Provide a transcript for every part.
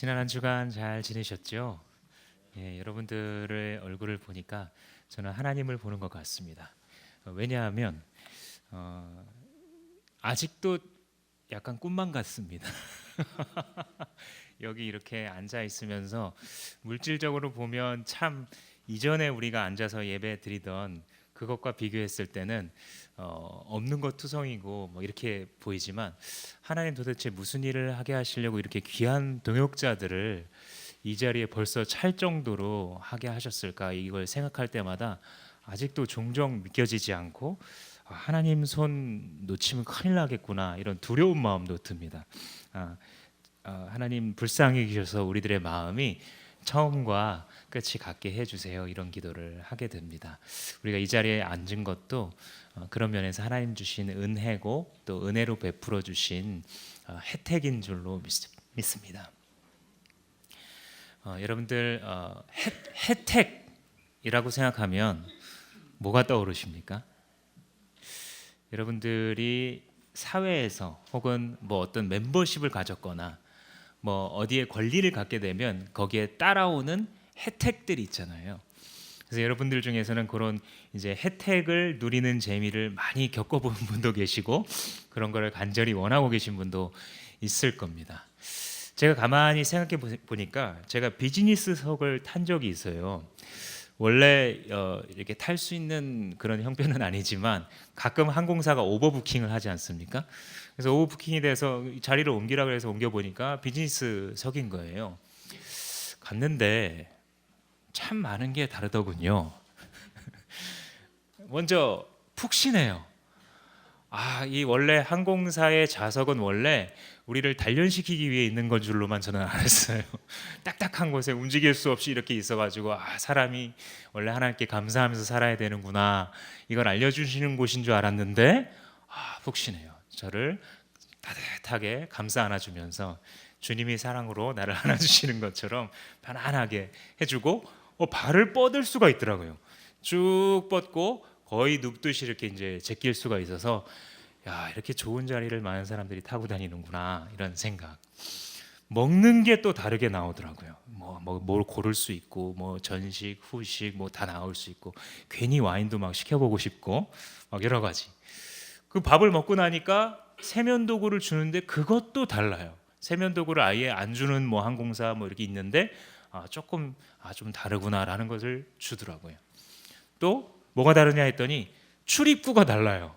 지난 한 주간 잘 지내셨죠? 여러분들의 얼굴을 보니까 저는 하나님을 보는 것 같습니다. 왜냐하면 어, 아직도 약간 꿈만 같습니다. 여기 이렇게 앉아 있으면서 물질적으로 보면 참 이전에 우리가 앉아서 예배 드리던 그것과 비교했을 때는 없는 것 투성이고 뭐 이렇게 보이지만 하나님 도대체 무슨 일을 하게 하시려고 이렇게 귀한 동역자들을 이 자리에 벌써 찰 정도로 하게 하셨을까, 이걸 생각할 때마다 아직도 종종 믿겨지지 않고 하나님 손 놓치면 큰일 나겠구나, 이런 두려운 마음도 듭니다. 아, 하나님 불쌍히 계셔서 우리들의 마음이 처음과 끝이 같게 해주세요, 이런 기도를 하게 됩니다. 우리가 이 자리에 앉은 것도 그런 면에서 하나님 주신 은혜고 또 은혜로 베풀어 주신 혜택인 줄로 믿습니다. 여러분들 혜택이라고 생각하면 뭐가 떠오르십니까? 여러분들이 사회에서 혹은 뭐 어떤 멤버십을 가졌거나 뭐 어디에 권리를 갖게 되면 거기에 따라오는 혜택들이 있잖아요. 그래서 여러분들 중에서는 그런 이제 혜택을 누리는 재미를 많이 겪어본 분도 계시고 그런 거를 간절히 원하고 계신 분도 있을 겁니다. 제가 가만히 생각해 보니까 제가 비즈니스석을 탄 적이 있어요. 원래 이렇게 탈 수 있는 그런 형편은 아니지만 가끔 항공사가 오버부킹을 하지 않습니까? 그래서 오버부킹이 돼서 자리를 옮기라고 해서 옮겨 보니까 비즈니스석인 거예요. 갔는데 참 많은 게 다르더군요. 먼저 푹신해요. 이 원래 항공사의 좌석은 원래 우리를 단련시키기 위해 있는 건 줄로만 저는 알았어요. 딱딱한 곳에 움직일 수 없이 이렇게 있어가지고 사람이 원래 하나님께 감사하면서 살아야 되는구나, 이걸 알려주시는 곳인 줄 알았는데 푹신해요. 저를 따뜻하게 감싸 안아주면서 주님이 사랑으로 나를 안아주시는 것처럼 편안하게 해주고 발을 뻗을 수가 있더라고요. 쭉 뻗고 거의 눕듯이 이렇게 이제 제낄 수가 있어서 이렇게 좋은 자리를 많은 사람들이 타고 다니는구나, 이런 생각. 먹는 게 또 다르게 나오더라고요. 뭘 고를 수 있고 뭐 전식, 후식 뭐 다 나올 수 있고 괜히 와인도 막 시켜보고 싶고 막 여러 가지. 그 밥을 먹고 나니까 세면도구를 주는데 그것도 달라요. 세면도구를 아예 안 주는 뭐 항공사 뭐 이렇게 있는데 조금 좀 다르구나라는 것을 주더라고요. 또 뭐가 다르냐 했더니 출입구가 달라요.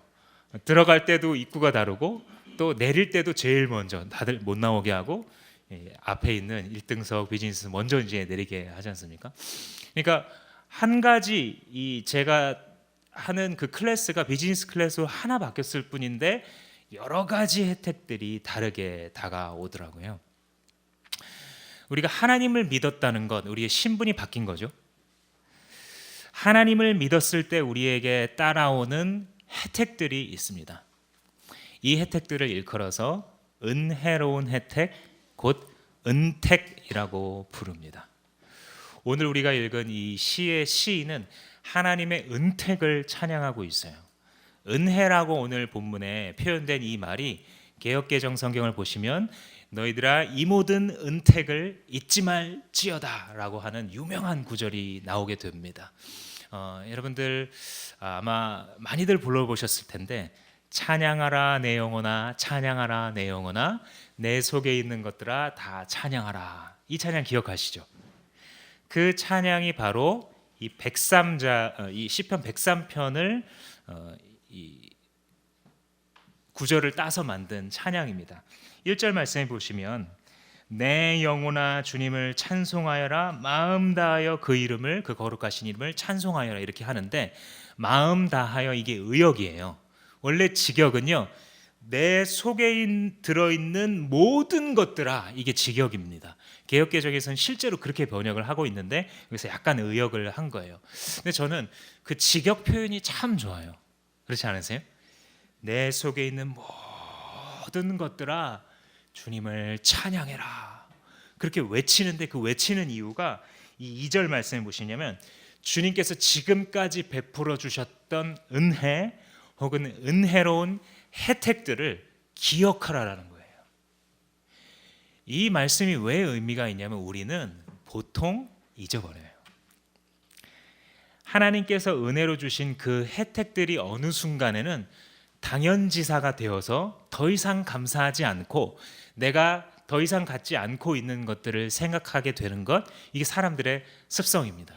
들어갈 때도 입구가 다르고 또 내릴 때도 제일 먼저 다들 못 나오게 하고 앞에 있는 1등석 비즈니스 먼저 이제 내리게 하지 않습니까? 그러니까 한 가지 제가 하는 그 클래스가 비즈니스 클래스로 하나 바뀌었을 뿐인데 여러 가지 혜택들이 다르게 다가오더라고요. 우리가 하나님을 믿었다는 것, 우리의 신분이 바뀐 거죠. 하나님을 믿었을 때 우리에게 따라오는 혜택들이 있습니다. 이 혜택들을 일컬어서 은혜로운 혜택, 곧 은택이라고 부릅니다. 오늘 우리가 읽은 이 시의 시인은 하나님의 은택을 찬양하고 있어요. 은혜라고 오늘 본문에 표현된 이 말이 개역개정 성경을 보시면 너희들아 이 모든 은택을 잊지 말지어다라고 하는 유명한 구절이 나오게 됩니다. 여러분들 아마 많이들 불러보셨을 텐데 찬양하라 내 영혼아, 찬양하라 내 영혼아, 내 속에 있는 것들아 다 찬양하라. 이 찬양 기억하시죠? 그 찬양이 바로 이 시편 103편을 이 구절을 따서 만든 찬양입니다. 1절 말씀해 보시면 내 영혼아 주님을 찬송하여라, 마음 다하여 그 이름을, 그 거룩하신 이름을 찬송하여라, 이렇게 하는데 마음 다하여 이게 의역이에요. 원래 직역은요, 내 속에 들어있는 모든 것들아, 이게 직역입니다. 개역개정에서는 실제로 그렇게 번역을 하고 있는데 여기서 약간 의역을 한 거예요. 근데 저는 그 직역 표현이 참 좋아요. 그렇지 않으세요? 내 속에 있는 모든 것들아 주님을 찬양해라, 그렇게 외치는데 그 외치는 이유가 이 2절 말씀에 보시냐면 주님께서 지금까지 베풀어 주셨던 은혜 혹은 은혜로운 혜택들을 기억하라라는 거예요. 이 말씀이 왜 의미가 있냐면 우리는 보통 잊어버려요. 하나님께서 은혜로 주신 그 혜택들이 어느 순간에는 당연지사가 되어서 더 이상 감사하지 않고 내가 더 이상 갖지 않고 있는 것들을 생각하게 되는 것, 이게 사람들의 습성입니다.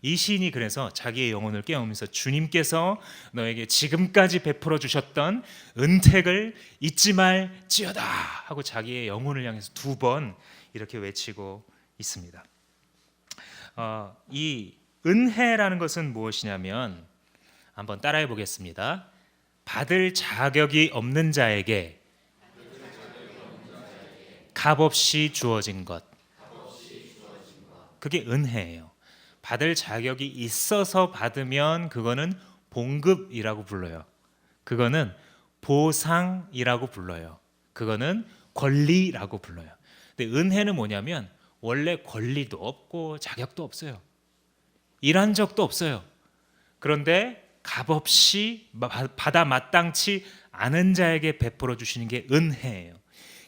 이 시인이 그래서 자기의 영혼을 깨우면서 주님께서 너에게 지금까지 베풀어 주셨던 은택을 잊지 말지어다 하고 자기의 영혼을 향해서 2번 이렇게 외치고 있습니다. 이 은혜라는 것은 무엇이냐면 한번 따라해 보겠습니다. 받을 자격이 없는 자에게 값없이 주어진 것, 그게 은혜예요. 받을 자격이 있어서 받으면 그거는 봉급이라고 불러요. 그거는 보상이라고 불러요. 그거는 권리라고 불러요. 근데 은혜는 뭐냐면 원래 권리도 없고 자격도 없어요. 일한 적도 없어요. 그런데 값없이 받아 마땅치 않은 자에게 베풀어 주시는 게 은혜예요.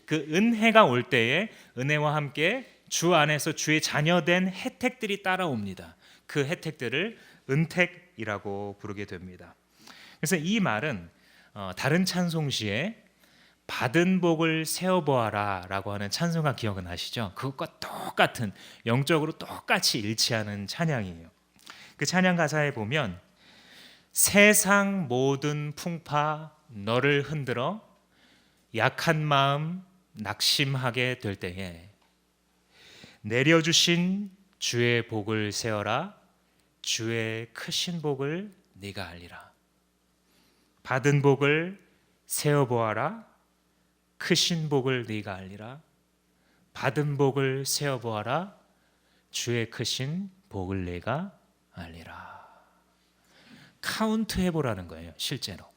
그 은혜가 올 때에 은혜와 함께 주 안에서 주의 자녀된 혜택들이 따라옵니다. 그 혜택들을 은택이라고 부르게 됩니다. 그래서 이 말은 다른 찬송시에 받은 복을 세어보아라 라고 하는 찬송가 기억은 하시죠? 그것과 똑같은, 영적으로 똑같이 일치하는 찬양이에요. 그 찬양 가사에 보면 세상 모든 풍파 너를 흔들어 약한 마음 낙심하게 될 때에 내려주신 주의 복을 세어라 주의 크신 복을 네가 알리라. 받은 복을 세어보아라 크신 복을 네가 알리라. 받은 복을 세어보아라 주의 크신 복을 네가 알리라. 카운트 해보라는 거예요. 실제로.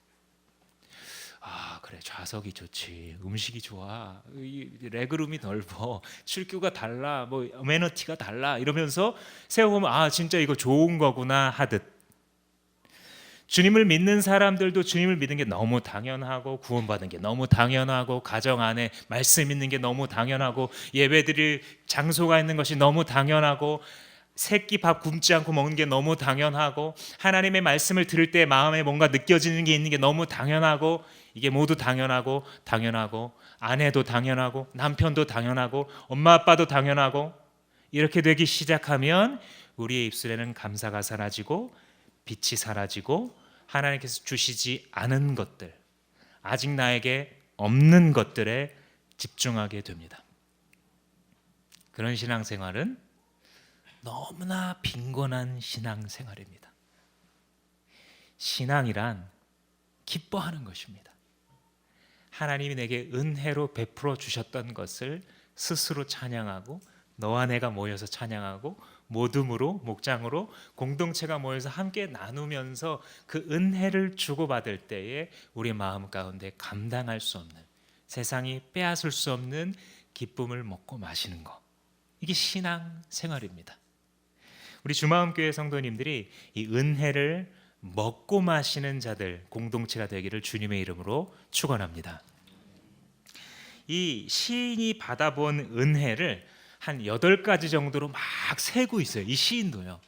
그래, 좌석이 좋지, 음식이 좋아, 레그룸이 넓어, 출규가 달라, 뭐 어메니티가 달라 이러면서 세워보면 진짜 이거 좋은 거구나 하듯, 주님을 믿는 사람들도 주님을 믿는 게 너무 당연하고, 구원받은 게 너무 당연하고, 가정 안에 말씀 있는 게 너무 당연하고, 예배드릴 장소가 있는 것이 너무 당연하고, 새끼 밥 굶지 않고 먹는 게 너무 당연하고, 하나님의 말씀을 들을 때 마음에 뭔가 느껴지는 게 있는 게 너무 당연하고, 이게 모두 당연하고 아내도 당연하고 남편도 당연하고 엄마 아빠도 당연하고, 이렇게 되기 시작하면 우리의 입술에는 감사가 사라지고 빛이 사라지고 하나님께서 주시지 않은 것들, 아직 나에게 없는 것들에 집중하게 됩니다. 그런 신앙생활은 너무나 빈곤한 신앙생활입니다. 신앙이란 기뻐하는 것입니다. 하나님이 내게 은혜로 베풀어 주셨던 것을 스스로 찬양하고, 너와 내가 모여서 찬양하고, 모둠으로, 목장으로 공동체가 모여서 함께 나누면서 그 은혜를 주고받을 때에 우리 마음 가운데 감당할 수 없는, 세상이 빼앗을 수 없는 기쁨을 먹고 마시는 것, 이게 신앙 생활입니다. 우리 주마음교회 성도님들이 이 은혜를 먹고 마시는 자들, 공동체가 되기를 주님의 이름으로 축원합니다. 이 시인이 받아본 은혜를 한 8가지 정도로 막 세고 있어요. 이 시인도요.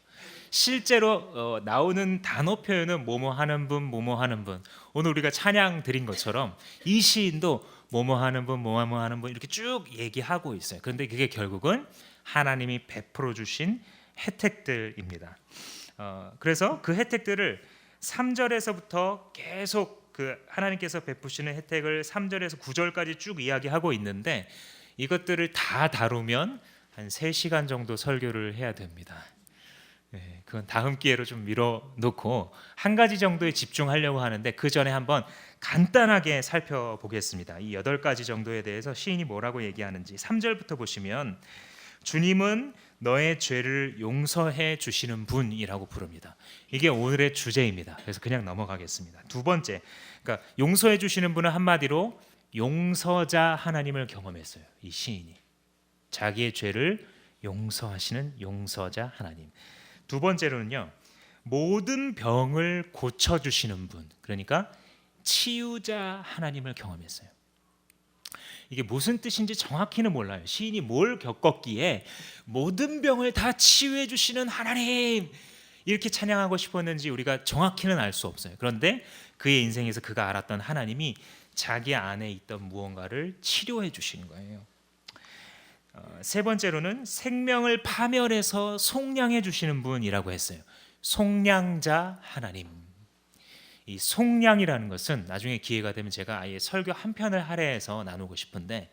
실제로 나오는 단어 표현은 뭐뭐 하는 분, 뭐뭐 하는 분. 오늘 우리가 찬양 드린 것처럼 이 시인도 뭐뭐 하는 분, 뭐뭐 하는 분 이렇게 쭉 얘기하고 있어요. 그런데 그게 결국은 하나님이 베풀어 주신 혜택들입니다. 그래서 그 혜택들을 3절에서부터 계속 그 하나님께서 베푸시는 혜택을 3절에서 9절까지 쭉 이야기하고 있는데, 이것들을 다 다루면 한 3시간 정도 설교를 해야 됩니다. 그건 다음 기회로 좀 미뤄놓고 한 가지 정도에 집중하려고 하는데, 그 전에 한번 간단하게 살펴보겠습니다. 이 8가지 정도에 대해서 시인이 뭐라고 얘기하는지. 3절부터 보시면 주님은 너의 죄를 용서해 주시는 분이라고 부릅니다. 이게 오늘의 주제입니다. 그래서 그냥 넘어가겠습니다. 2번째, 그러니까 용서해 주시는 분은 한마디로 용서자 하나님을 경험했어요. 이 시인이 자기의 죄를 용서하시는 용서자 하나님. 2번째로는요, 모든 병을 고쳐주시는 분, 그러니까 치유자 하나님을 경험했어요. 이게 무슨 뜻인지 정확히는 몰라요. 시인이 뭘 겪었기에 모든 병을 다 치유해 주시는 하나님 이렇게 찬양하고 싶었는지 우리가 정확히는 알 수 없어요. 그런데 그의 인생에서 그가 알았던 하나님이 자기 안에 있던 무언가를 치료해 주시는 거예요. 세 번째로는 생명을 파멸해서 속량해 주시는 분이라고 했어요. 속량자 하나님. 이 속량이라는 것은 나중에 기회가 되면 제가 아예 설교 한 편을 할애해서 나누고 싶은데,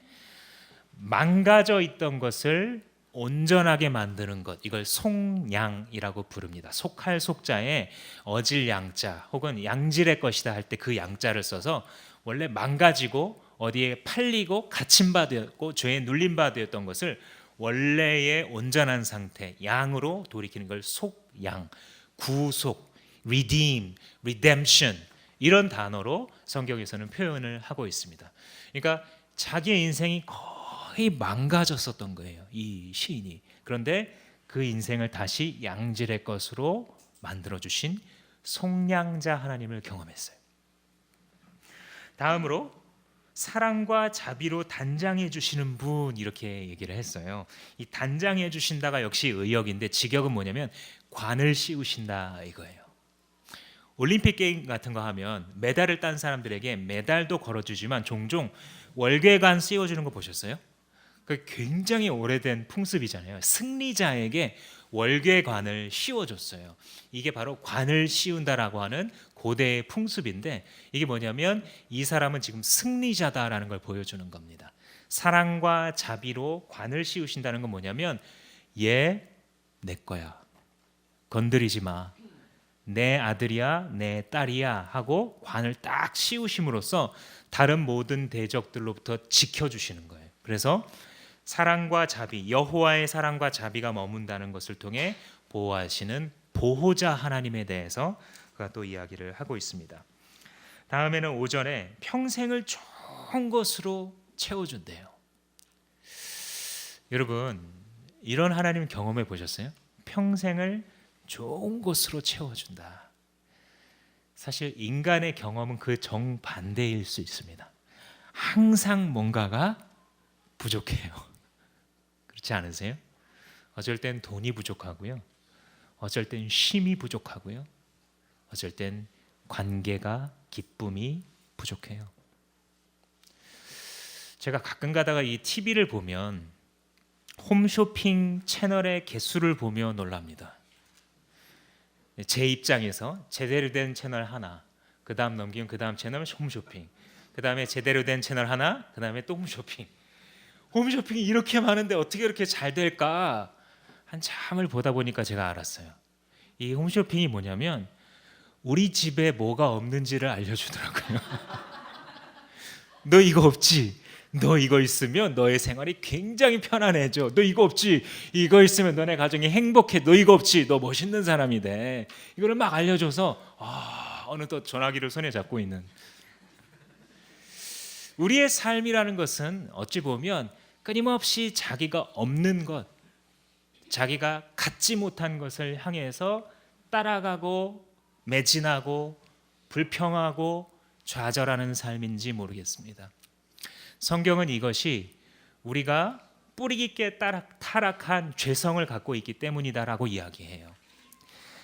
망가져 있던 것을 온전하게 만드는 것, 이걸 속량이라고 부릅니다. 속할 속자에 어질 양자 혹은 양질의 것이다 할 때 그 양자를 써서 원래 망가지고 어디에 팔리고 갇힌 바 되었고 죄에 눌린 바 되었던 것을 원래의 온전한 상태, 양으로 돌이키는 걸 속양, 구속, redeem, redemption 이런 단어로 성경에서는 표현을 하고 있습니다. 그러니까 자기의 인생이 거의 망가졌었던 거예요, 이 시인이. 그런데 그 인생을 다시 양질의 것으로 만들어 주신 속량자 하나님을 경험했어요. 다음으로 사랑과 자비로 단장해 주시는 분, 이렇게 얘기를 했어요. 이 단장해 주신다가 역시 의역인데 직역은 뭐냐면 관을 씌우신다 이거예요. 올림픽 게임 같은 거 하면 메달을 딴 사람들에게 메달도 걸어주지만 종종 월계관 씌워주는 거 보셨어요? 그 굉장히 오래된 풍습이잖아요. 승리자에게 월계관을 씌워줬어요. 이게 바로 관을 씌운다라고 하는 고대의 풍습인데, 이게 뭐냐면 이 사람은 지금 승리자다라는 걸 보여주는 겁니다. 사랑과 자비로 관을 씌우신다는 건 뭐냐면, 얘 내 거야, 건드리지 마, 내 아들이야, 내 딸이야 하고 관을 딱 씌우심으로써 다른 모든 대적들로부터 지켜주시는 거예요. 그래서 사랑과 자비, 여호와의 사랑과 자비가 머문다는 것을 통해 보호하시는 보호자 하나님에 대해서 그가 또 이야기를 하고 있습니다. 다음에는 5절에 평생을 좋은 것으로 채워준대요. 여러분, 이런 하나님 경험해 보셨어요? 평생을 좋은 것으로 채워준다. 사실 인간의 경험은 그 정반대일 수 있습니다. 항상 뭔가가 부족해요. 그렇지 않으세요? 어쩔 땐 돈이 부족하고요, 어쩔 땐 쉼이 부족하고요, 어쩔 땐 관계가, 기쁨이 부족해요. 제가 가끔 가다가 이 TV를 보면 홈쇼핑 채널의 개수를 보며 놀랍니다. 제 입장에서 제대로 된 채널 하나, 그 다음 넘기면 그 다음 채널 홈쇼핑, 그 다음에 제대로 된 채널 하나, 그 다음에 또 홈쇼핑. 홈쇼핑이 이렇게 많은데 어떻게 이렇게 잘 될까? 한참을 보다 보니까 제가 알았어요. 이 홈쇼핑이 뭐냐면 우리 집에 뭐가 없는지를 알려주더라고요. 너 이거 없지? 너 이거 있으면 너의 생활이 굉장히 편안해져. 너 이거 없지? 이거 있으면 너네 가정이 행복해. 너 이거 없지? 너 멋있는 사람이 돼. 이거를 막 알려줘서 어느덧 전화기를 손에 잡고 있는. 우리의 삶이라는 것은 어찌 보면 끊임없이 자기가 없는 것, 자기가 갖지 못한 것을 향해서 따라가고 매진하고 불평하고 좌절하는 삶인지 모르겠습니다. 성경은 이것이 우리가 뿌리 깊게 타락한 죄성을 갖고 있기 때문이다라고 이야기해요.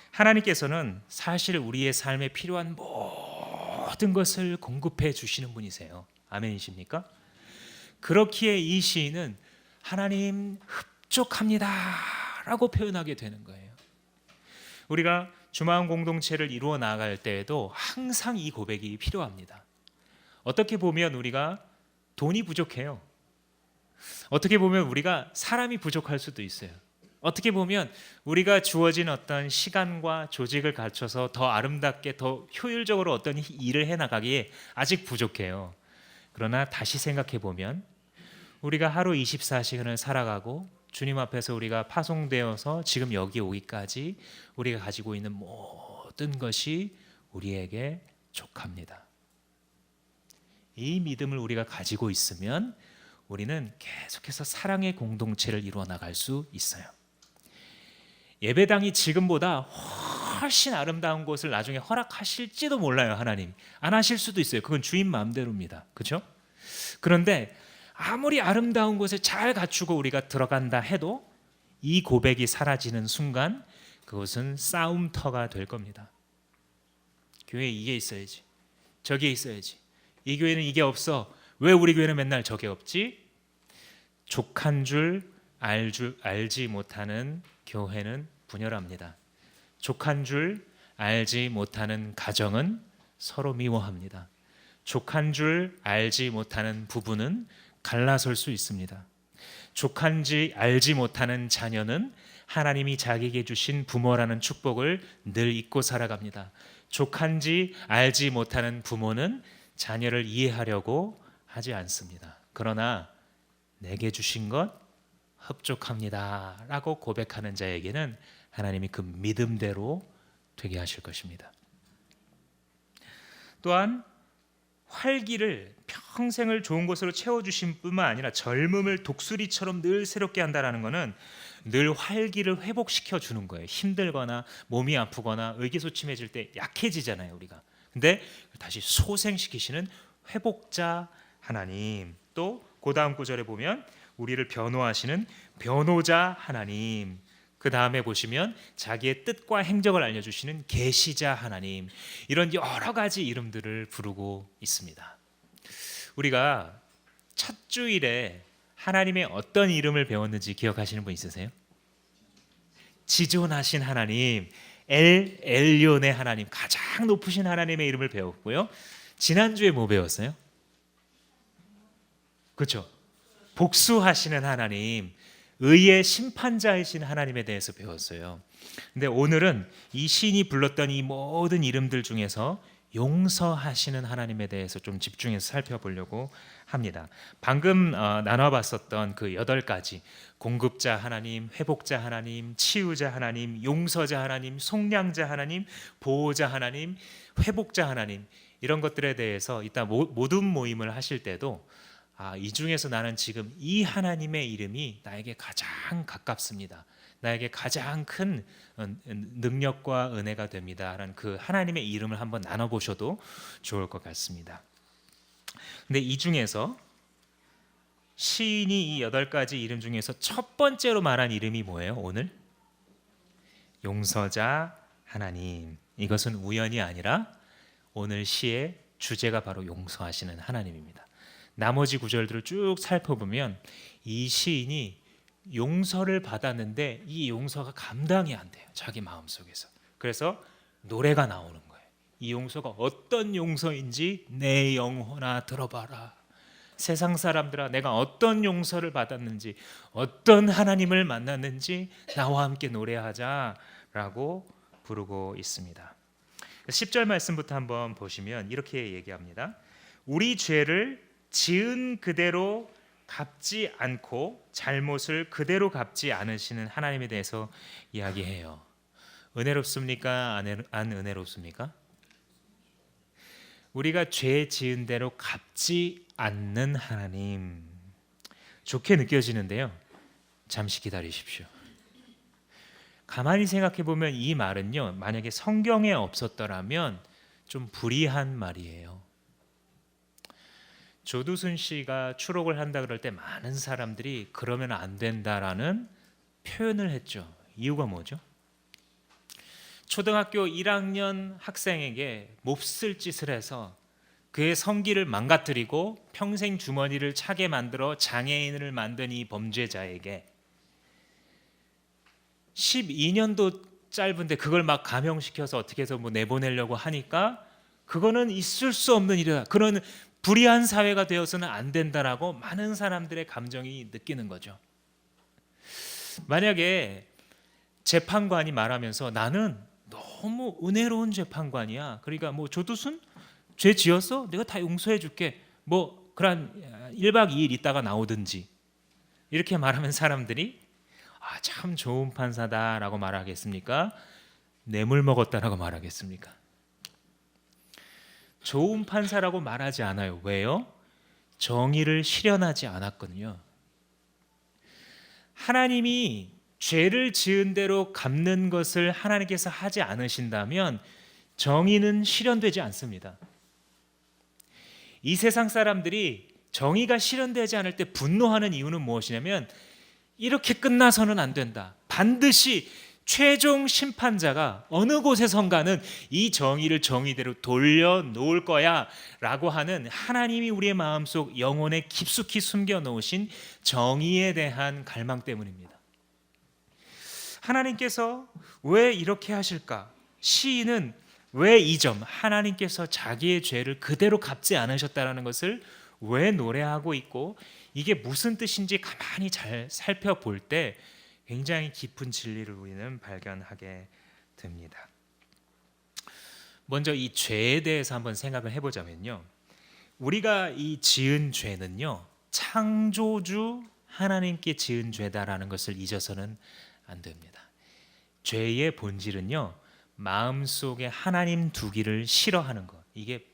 하나님께서는 사실 우리의 삶에 필요한 모든 것을 공급해 주시는 분이세요. 아멘이십니까? 그렇기에 이 시인은 하나님 흡족합니다 라고 표현하게 되는 거예요. 우리가 주마음 공동체를 이루어 나갈 때에도 항상 이 고백이 필요합니다. 어떻게 보면 우리가 돈이 부족해요. 어떻게 보면 우리가 사람이 부족할 수도 있어요. 어떻게 보면 우리가 주어진 어떤 시간과 조직을 갖춰서 더 아름답게 더 효율적으로 어떤 일을 해나가기에 아직 부족해요. 그러나 다시 생각해 보면 우리가 하루 24시간을 살아가고 주님 앞에서 우리가 파송되어서 지금 여기 오기까지 우리가 가지고 있는 모든 것이 우리에게 족합니다. 이 믿음을 우리가 가지고 있으면 우리는 계속해서 사랑의 공동체를 이루어 나갈 수 있어요. 예배당이 지금보다 훨씬 아름다운 곳을 나중에 허락하실지도 몰라요. 하나님 안 하실 수도 있어요. 그건 주인 마음대로입니다. 그렇죠? 그런데 아무리 아름다운 곳에 잘 갖추고 우리가 들어간다 해도 이 고백이 사라지는 순간 그것은 싸움터가 될 겁니다. 교회에 이게 있어야지, 저게 있어야지, 이 교회는 이게 없어, 왜 우리 교회는 맨날 저게 없지? 족한 줄 알지 못하는 교회는 분열합니다. 족한 줄 알지 못하는 가정은 서로 미워합니다. 족한 줄 알지 못하는 부부는 갈라설 수 있습니다. 족한지 알지 못하는 자녀는 하나님이 자기에게 주신 부모라는 축복을 늘 잊고 살아갑니다. 족한지 알지 못하는 부모는 자녀를 이해하려고 하지 않습니다. 그러나 내게 주신 것 흡족합니다 라고 고백하는 자에게는 하나님이 그 믿음대로 되게 하실 것입니다. 또한 활기를 평생을 좋은 것으로 채워주신 뿐만 아니라 젊음을 독수리처럼 늘 새롭게 한다는 것은 늘 활기를 회복시켜 주는 거예요. 힘들거나 몸이 아프거나 의기소침해질 때 약해지잖아요 우리가. 근데 다시 소생시키시는 회복자 하나님, 또 그 다음 구절에 보면 우리를 변호하시는 변호자 하나님, 그 다음에 보시면 자기의 뜻과 행적을 알려주시는 계시자 하나님, 이런 여러 가지 이름들을 부르고 있습니다. 우리가 첫 주일에 하나님의 어떤 이름을 배웠는지 기억하시는 분 있으세요? 지존하신 하나님, 엘리온의 하나님, 가장 높으신 하나님의 이름을 배웠고요. 지난주에 뭐 배웠어요? 그렇죠? 복수하시는 하나님, 의의 심판자이신 하나님에 대해서 배웠어요. 근데 오늘은 이 시인이 불렀던 이 모든 이름들 중에서 용서하시는 하나님에 대해서 좀 집중해서 살펴보려고 합니다. 방금 나눠봤었던 그 8가지, 공급자 하나님, 회복자 하나님, 치유자 하나님, 용서자 하나님, 속량자 하나님, 보호자 하나님, 회복자 하나님, 이런 것들에 대해서 이따 모든 모임을 하실 때도 이 중에서 나는 지금 이 하나님의 이름이 나에게 가장 가깝습니다, 나에게 가장 큰 능력과 은혜가 됩니다 라는 그 하나님의 이름을 한번 나눠보셔도 좋을 것 같습니다. 근데 이 중에서 시인이 이 8가지 이름 중에서 첫 번째로 말한 이름이 뭐예요? 오늘 용서자 하나님. 이것은 우연이 아니라 오늘 시의 주제가 바로 용서하시는 하나님입니다. 나머지 구절들을 쭉 살펴보면 이 시인이 용서를 받았는데 이 용서가 감당이 안 돼요, 자기 마음속에서. 그래서 노래가 나오는 거예요. 이 용서가 어떤 용서인지 내 영혼아 들어봐라. 세상 사람들아, 내가 어떤 용서를 받았는지, 어떤 하나님을 만났는지 나와 함께 노래하자라고 부르고 있습니다. 10절 말씀부터 한번 보시면 이렇게 얘기합니다. 우리 죄를 지은 그대로 갚지 않고 잘못을 그대로 갚지 않으시는 하나님에 대해서 이야기해요. 은혜롭습니까? 안 은혜롭습니까? 우리가 죄 지은 대로 갚지 않는 하나님, 좋게 느껴지는데요, 잠시 기다리십시오. 가만히 생각해 보면 이 말은요, 만약에 성경에 없었더라면 좀 불이한 말이에요. 조두순 씨가 추록을 한다 그럴 때 많은 사람들이 그러면 안 된다라는 표현을 했죠. 이유가 뭐죠? 초등학교 1학년 학생에게 몹쓸 짓을 해서 그의 성기를 망가뜨리고 평생 주머니를 차게 만들어 장애인을 만든 이 범죄자에게 12년도 짧은데 그걸 막 감형시켜서 어떻게 해서 뭐 내보내려고 하니까 그거는 있을 수 없는 일이다, 그런 불의한 사회가 되어서는 안 된다라고 많은 사람들의 감정이 느끼는 거죠. 만약에 재판관이 말하면서 나는 너무 은혜로운 재판관이야, 그러니까 뭐 조두순 죄 지었어? 내가 다 용서해 줄게, 뭐 그런 1박 2일 있다가 나오든지, 이렇게 말하면 사람들이 참 좋은 판사다라고 말하겠습니까? 뇌물 먹었다라고 말하겠습니까? 좋은 판사라고 말하지 않아요. 왜요? 정의를 실현하지 않았거든요. 하나님이 죄를 지은 대로 갚는 것을 하나님께서 하지 않으신다면 정의는 실현되지 않습니다. 이 세상 사람들이 정의가 실현되지 않을 때 분노하는 이유는 무엇이냐면 이렇게 끝나서는 안 된다. 반드시 최종 심판자가 어느 곳에선가는 이 정의를 정의대로 돌려놓을 거야 라고 하는 하나님이 우리의 마음속 영혼에 깊숙이 숨겨놓으신 정의에 대한 갈망 때문입니다. 하나님께서 왜 이렇게 하실까? 시인은 왜 이 점, 하나님께서 자기의 죄를 그대로 갚지 않으셨다는 것을 왜 노래하고 있고 이게 무슨 뜻인지 가만히 잘 살펴볼 때 굉장히 깊은 진리를 우리는 발견하게 됩니다. 먼저 이 죄에 대해서 한번 생각을 해보자면요, 우리가 이 지은 죄는요 창조주 하나님께 지은 죄다라는 것을 잊어서는 안 됩니다. 죄의 본질은요 마음속에 하나님 두기를 싫어하는 것, 이게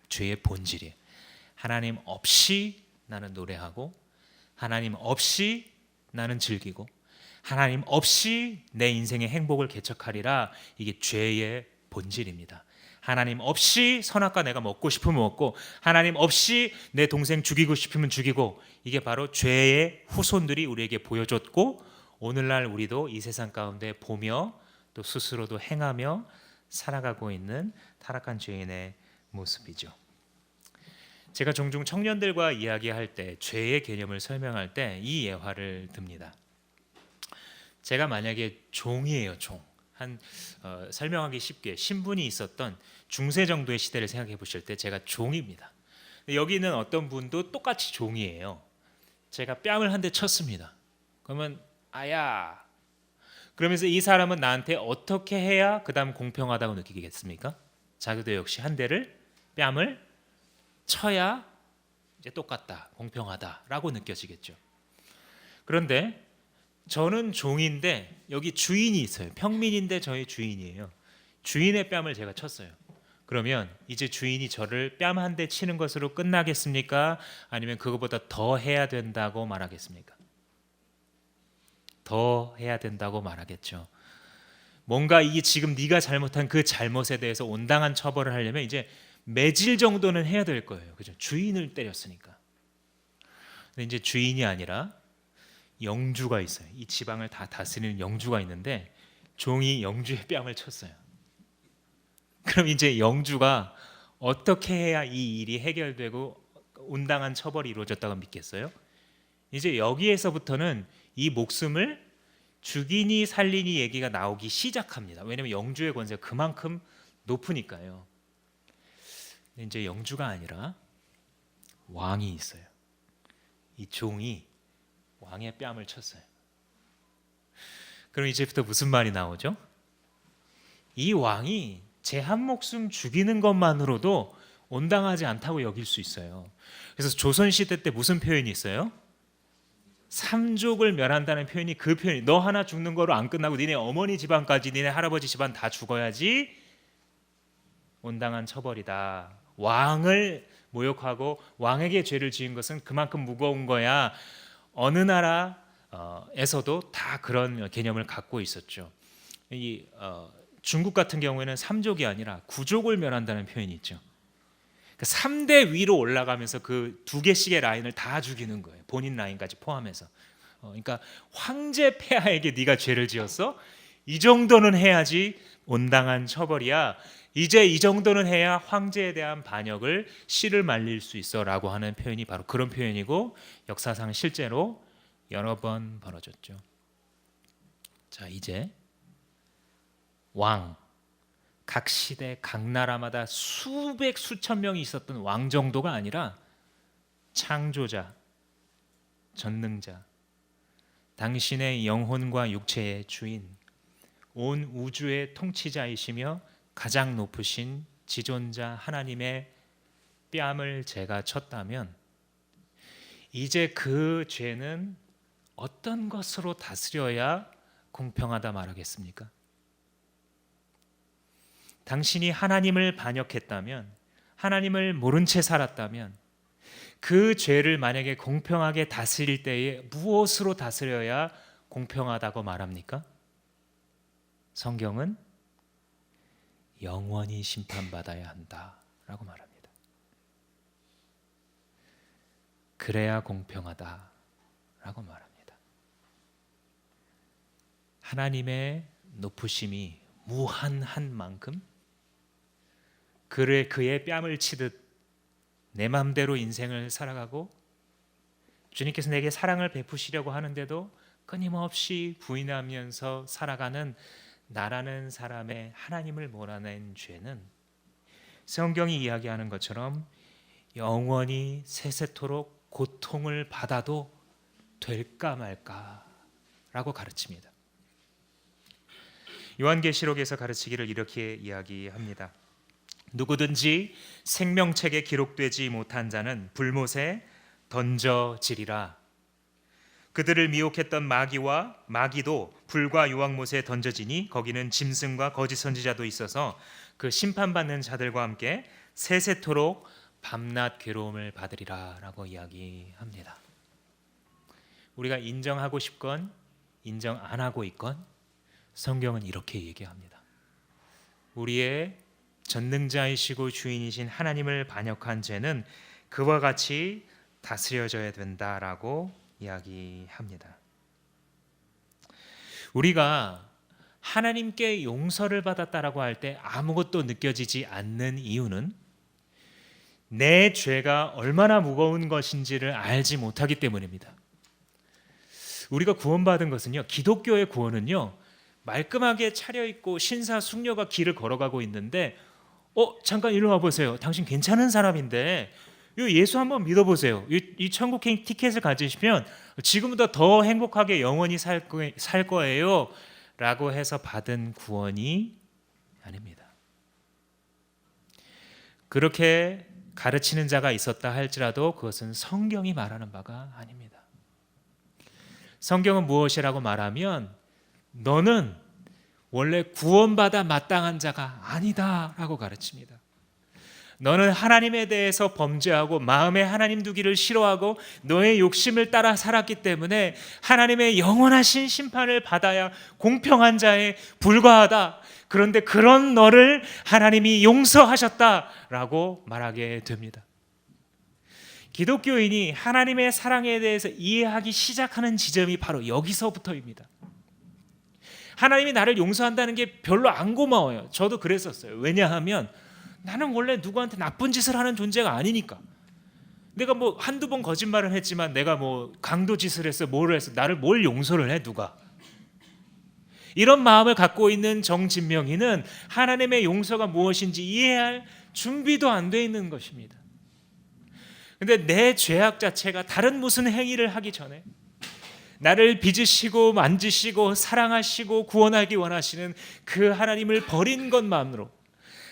죄의 본질이에요. 하나님 없이 나는 노래하고, 하나님 없이 나는 즐기고, 하나님 없이 내 인생의 행복을 개척하리라. 이게 죄의 본질입니다. 하나님 없이 선악과 내가 먹고 싶으면 먹고, 하나님 없이 내 동생 죽이고 싶으면 죽이고, 이게 바로 죄의 후손들이 우리에게 보여줬고 오늘날 우리도 이 세상 가운데 보며 또 스스로도 행하며 살아가고 있는 타락한 죄인의 모습이죠. 제가 종종 청년들과 이야기할 때 죄의 개념을 설명할 때 이 예화를 듭니다. 제가 만약에 종이에요, 종. 설명하기 쉽게 신분이 있었던 중세 정도의 시대를 생각해 보실 때 제가 종입니다. 여기 있는 어떤 분도 똑같이 종이에요. 제가 뺨을 한 대 쳤습니다. 그러면 아야. 그러면서 이 사람은 나한테 어떻게 해야 그다음 공평하다고 느끼겠습니까? 자기도 역시 한 대를 뺨을 쳐야 이제 똑같다, 공평하다라고 느껴지겠죠. 그런데 저는 종인데 여기 주인이 있어요. 평민인데 저희 주인이에요. 주인의 뺨을 제가 쳤어요. 그러면 이제 주인이 저를 뺨 한 대 치는 것으로 끝나겠습니까? 아니면 그거보다 더 해야 된다고 말하겠습니까? 더 해야 된다고 말하겠죠. 뭔가 이게 지금 네가 잘못한 그 잘못에 대해서 온당한 처벌을 하려면 이제 매질 정도는 해야 될 거예요. 그죠? 주인을 때렸으니까. 근데 이제 주인이 아니라 영주가 있어요. 이 지방을 다 다스리는 영주가 있는데 종이 영주의 뺨을 쳤어요. 그럼 이제 영주가 어떻게 해야 이 일이 해결되고 온당한 처벌이 이루어졌다고 믿겠어요? 이제 여기에서부터는 이 목숨을 죽이니 살리니 얘기가 나오기 시작합니다. 왜냐하면 영주의 권세가 그만큼 높으니까요. 이제 영주가 아니라 왕이 있어요. 이 종이 왕의 뺨을 쳤어요. 그럼 이제부터 무슨 말이 나오죠? 이 왕이 제 한 목숨 죽이는 것만으로도 온당하지 않다고 여길 수 있어요. 그래서 조선시대 때 무슨 표현이 있어요? 삼족을 멸한다는 표현이 그 표현이 너 하나 죽는 거로 안 끝나고 니네 어머니 집안까지 니네 할아버지 집안 다 죽어야지 온당한 처벌이다. 왕을 모욕하고 왕에게 죄를 지은 것은 그만큼 무거운 거야. 어느 나라에서도 다 그런 개념을 갖고 있었죠. 중국 같은 경우에는 삼족이 아니라 구족을 멸한다는 표현이 있죠. 3대 위로 올라가면서 그 2개씩의 라인을 다 죽이는 거예요. 본인 라인까지 포함해서. 그러니까 황제 폐하에게 네가 죄를 지었어? 이 정도는 해야지 온당한 처벌이야. 이제 이 정도는 해야 황제에 대한 반역을 씨를 말릴 수 있어라고 하는 표현이 바로 그런 표현이고 역사상 실제로 여러 번 벌어졌죠. 자, 이제 왕, 각 시대 각 나라마다 수백 수천 명이 있었던 왕 정도가 아니라 창조자, 전능자, 당신의 영혼과 육체의 주인, 온 우주의 통치자이시며 가장 높으신 지존자 하나님의 뺨을 제가 쳤다면 이제 그 죄는 어떤 것으로 다스려야 공평하다 말하겠습니까? 당신이 하나님을 반역했다면, 하나님을 모른 채 살았다면 그 죄를 만약에 공평하게 다스릴 때에 무엇으로 다스려야 공평하다고 말합니까? 성경은 영원히 심판받아야 한다라고 말합니다. 그래야 공평하다라고 말합니다. 하나님의 높으심이 무한한 만큼 그의 뺨을 치듯 내 마음대로 인생을 살아가고 주님께서 내게 사랑을 베푸시려고 하는데도 끊임없이 부인하면서 살아가는 나라는 사람의 하나님을 몰아낸 죄는 성경이 이야기하는 것처럼 영원히 세세토록 고통을 받아도 될까 말까라고 가르칩니다. 요한계시록에서 가르치기를 이렇게 이야기합니다. 누구든지 생명책에 기록되지 못한 자는 불못에 던져지리라. 그들을 미혹했던 마귀도 불과 유황못에 던져지니 거기는 짐승과 거짓 선지자도 있어서 그 심판받는 자들과 함께 세세토록 밤낮 괴로움을 받으리라 라고 이야기합니다. 우리가 인정하고 싶건 인정 안 하고 있건 성경은 이렇게 얘기합니다. 우리의 전능자이시고 주인이신 하나님을 반역한 죄는 그와 같이 다스려져야 된다라고 이야기합니다. 우리가 하나님께 용서를 받았다라고 할 때 아무것도 느껴지지 않는 이유는 내 죄가 얼마나 무거운 것인지를 알지 못하기 때문입니다. 우리가 구원받은 것은요, 기독교의 구원은요, 말끔하게 차려입고 신사숙녀가 길을 걸어가고 있는데 잠깐 일로 와보세요. 당신 괜찮은 사람인데 예수 한번 믿어보세요. 이 천국 티켓을 가지시면 지금보다 더 행복하게 영원히 살 거예요 라고 해서 받은 구원이 아닙니다. 그렇게 가르치는 자가 있었다 할지라도 그것은 성경이 말하는 바가 아닙니다. 성경은 무엇이라고 말하면 너는 원래 구원받아 마땅한 자가 아니다 라고 가르칩니다. 너는 하나님에 대해서 범죄하고 마음에 하나님 두기를 싫어하고 너의 욕심을 따라 살았기 때문에 하나님의 영원하신 심판을 받아야 공평한 자에 불과하다. 그런데 그런 너를 하나님이 용서하셨다라고 말하게 됩니다. 기독교인이 하나님의 사랑에 대해서 이해하기 시작하는 지점이 바로 여기서부터입니다. 하나님이 나를 용서한다는 게 별로 안 고마워요. 저도 그랬었어요. 왜냐하면 나는 원래 누구한테 나쁜 짓을 하는 존재가 아니니까. 내가 뭐 한두 번 거짓말을 했지만 내가 뭐 강도짓을 했어, 뭐를 했어, 나를 뭘 용서를 해 누가. 이런 마음을 갖고 있는 정진명이는 하나님의 용서가 무엇인지 이해할 준비도 안 돼 있는 것입니다. 근데 내 죄악 자체가 다른 무슨 행위를 하기 전에 나를 빚으시고 만지시고 사랑하시고 구원하기 원하시는 그 하나님을 버린 것만으로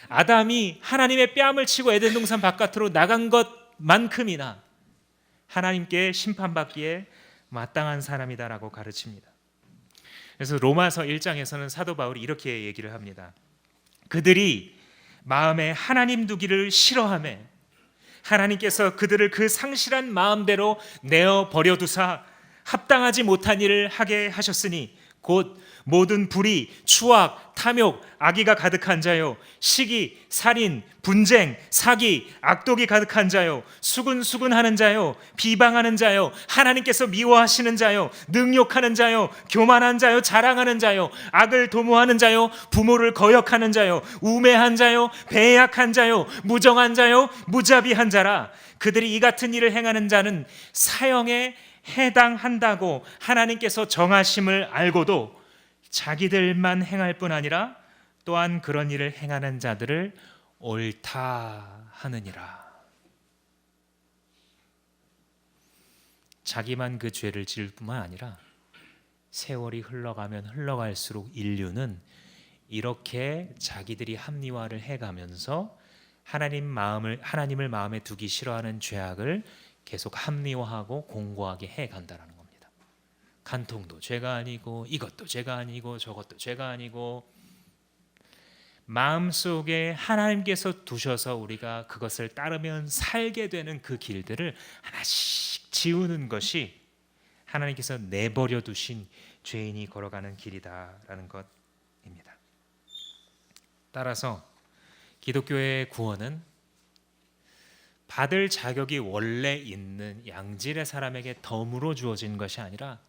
아담이 하나님의 뺨을 치고 에덴 동산 바깥으로 나간 것만큼이나 하나님께 심판받기에 마땅한 사람이다라고 가르칩니다. 그래서 로마서 1장에서는 사도 바울이 이렇게 얘기를 합니다. 그들이 마음에 하나님 두기를 싫어하며 하나님께서 그들을 그 상실한 마음대로 내어 버려두사 합당하지 못한 일을 하게 하셨으니 곧 모든 불의, 추악, 탐욕, 악의가 가득한 자요, 시기, 살인, 분쟁, 사기, 악독이 가득한 자요, 수근수근하는 자요, 비방하는 자요, 하나님께서 미워하시는 자요, 능욕하는 자요, 교만한 자요, 자랑하는 자요, 악을 도모하는 자요, 부모를 거역하는 자요, 우매한 자요, 배약한 자요, 무정한 자요, 무자비한 자라. 그들이 이 같은 일을 행하는 자는 사형에 해당한다고 하나님께서 정하심을 알고도 자기들만 행할 뿐 아니라 또한 그런 일을 행하는 자들을 옳다 하느니라. 자기만 그 죄를 지을 뿐만 아니라 세월이 흘러가면 흘러갈수록 인류는 이렇게 자기들이 합리화를 해가면서 하나님을 마음에 두기 싫어하는 죄악을 계속 합리화하고 공고하게 해간다라는 겁니다. 간통도 죄가 아니고 이것도 죄가 아니고 저것도 죄가 아니고 마음속에 하나님께서 두셔서 우리가 그것을 따르면 살게 되는 그 길들을 하나씩 지우는 것이 하나님께서 내버려 두신 죄인이 걸어가는 길이다라는 것입니다. 따라서 기독교의 구원은 받을 자격이 원래 있는 양질의 사람에게 덤으로 주어진 것이 아니라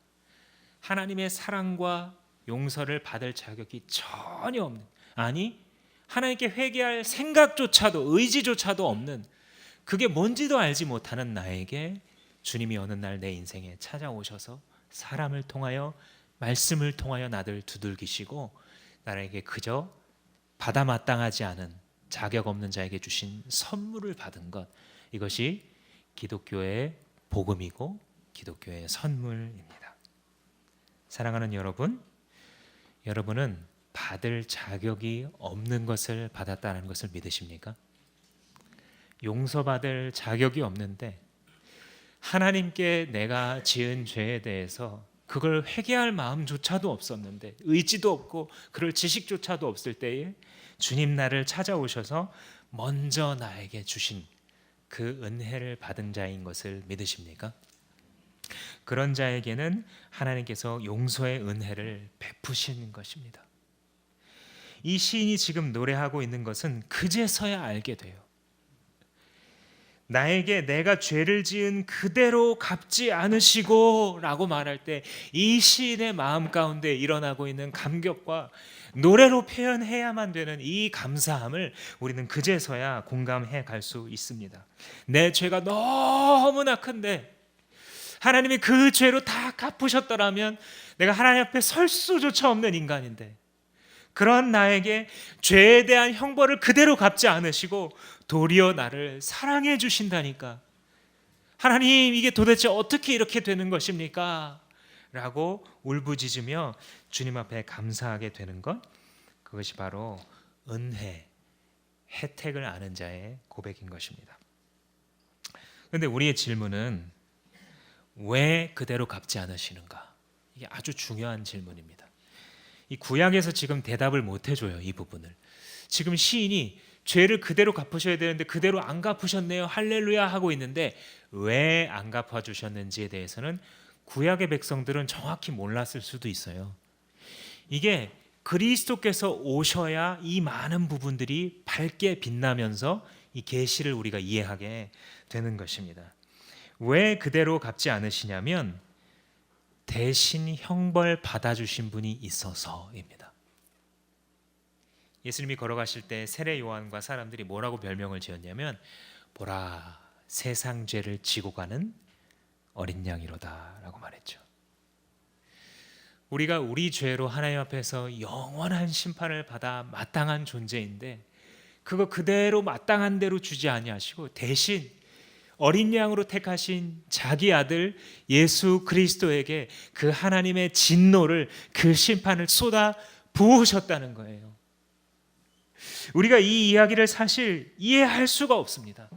하나님의 사랑과 용서를 받을 자격이 전혀 없는, 아니 하나님께 회개할 생각조차도 의지조차도 없는, 그게 뭔지도 알지 못하는 나에게 주님이 어느 날 내 인생에 찾아오셔서 사람을 통하여 말씀을 통하여 나를 두들기시고 나에게 그저 받아 마땅하지 않은 자격 없는 자에게 주신 선물을 받은 것, 이것이 기독교의 복음이고 기독교의 선물입니다. 사랑하는 여러분, 여러분은 받을 자격이 없는 것을 받았다는 것을 믿으십니까? 용서받을 자격이 없는데 하나님께 내가 지은 죄에 대해서 그걸 회개할 마음조차도 없었는데, 의지도 없고 그럴 지식조차도 없을 때에 주님 나를 찾아오셔서 먼저 나에게 주신 그 은혜를 받은 자인 것을 믿으십니까? 그런 자에게는 하나님께서 용서의 은혜를 베푸시는 것입니다. 이 시인이 지금 노래하고 있는 것은 그제서야 알게 돼요. 나에게 내가 죄를 지은 그대로 갚지 않으시고 라고 말할 때 이 시인의 마음 가운데 일어나고 있는 감격과 노래로 표현해야만 되는 이 감사함을 우리는 그제서야 공감해 갈 수 있습니다. 내 죄가 너무나 큰데 하나님이 그 죄로 다 갚으셨더라면 내가 하나님 앞에 설 수조차 없는 인간인데, 그런 나에게 죄에 대한 형벌을 그대로 갚지 않으시고 도리어 나를 사랑해 주신다니까, 하나님 이게 도대체 어떻게 이렇게 되는 것입니까? 라고 울부짖으며 주님 앞에 감사하게 되는 것, 그것이 바로 은혜, 혜택을 아는 자의 고백인 것입니다. 그런데 우리의 질문은 왜 그대로 갚지 않으시는가? 이게 아주 중요한 질문입니다. 이 구약에서 지금 대답을 못 해줘요. 이 부분을 지금 시인이 죄를 그대로 갚으셔야 되는데 그대로 안 갚으셨네요, 할렐루야 하고 있는데 왜 안 갚아주셨는지에 대해서는 구약의 백성들은 정확히 몰랐을 수도 있어요. 이게 그리스도께서 오셔야 이 많은 부분들이 밝게 빛나면서 이 계시를 우리가 이해하게 되는 것입니다. 왜 그대로 갚지 않으시냐면 대신 형벌 받아주신 분이 있어서입니다. 예수님이 걸어가실 때 세례 요한과 사람들이 뭐라고 별명을 지었냐면, 보라 세상 죄를 지고 가는 어린 양이로다 라고 말했죠. 우리가 우리 죄로 하나님 앞에서 영원한 심판을 받아 마땅한 존재인데 그거 그대로 마땅한 대로 주지 아니하시고 대신 어린 양으로 택하신 자기 아들 예수 그리스도에게 그 하나님의 진노를, 그 심판을 쏟아 부으셨다는 거예요. 우리가 이 이야기를 사실 이해할 수가 없습니다.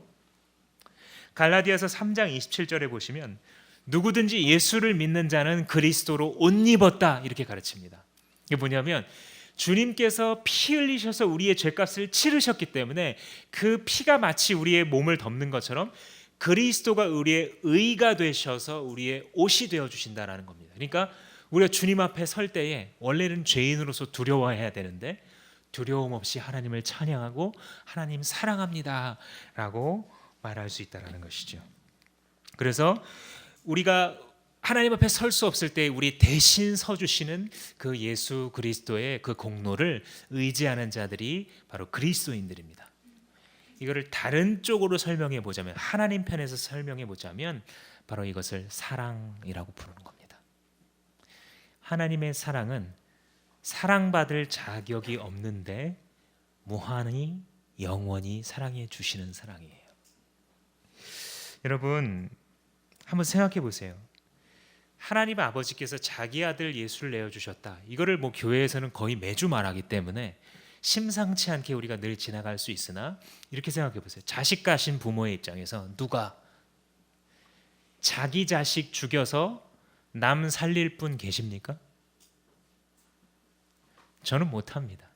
갈라디아서 3장 27절에 보시면 누구든지 예수를 믿는 자는 그리스도로 옷 입었다 이렇게 가르칩니다. 이게 뭐냐면 주님께서 피 흘리셔서 우리의 죄값을 치르셨기 때문에 그 피가 마치 우리의 몸을 덮는 것처럼 그리스도가 우리의 의가 되셔서 우리의 옷이 되어 주신다라는 겁니다. 그러니까 우리가 주님 앞에 설 때에 원래는 죄인으로서 두려워해야 되는데 두려움 없이 하나님을 찬양하고 하나님 사랑합니다 라고 말할 수 있다는 것이죠. 그래서 우리가 하나님 앞에 설 수 없을 때 우리 대신 서주시는 그 예수 그리스도의 그 공로를 의지하는 자들이 바로 그리스도인들입니다. 이거를 다른 쪽으로 설명해 보자면, 하나님 편에서 설명해 보자면 바로 이것을 사랑이라고 부르는 겁니다. 하나님의 사랑은 사랑받을 자격이 없는데 무한히 영원히 사랑해 주시는 사랑이에요. 여러분 한번 생각해 보세요. 하나님 아버지께서 자기 아들 예수를 내어주셨다. 이거를 뭐 교회에서는 거의 매주 말하기 때문에 심상치 않게 우리가 늘 지나갈 수 있으나 이렇게 생각해 보세요. 자식 가신 부모의 입장에서 누가 자기 자식 죽여서 남 살릴 분 계십니까? 저는 못합니다.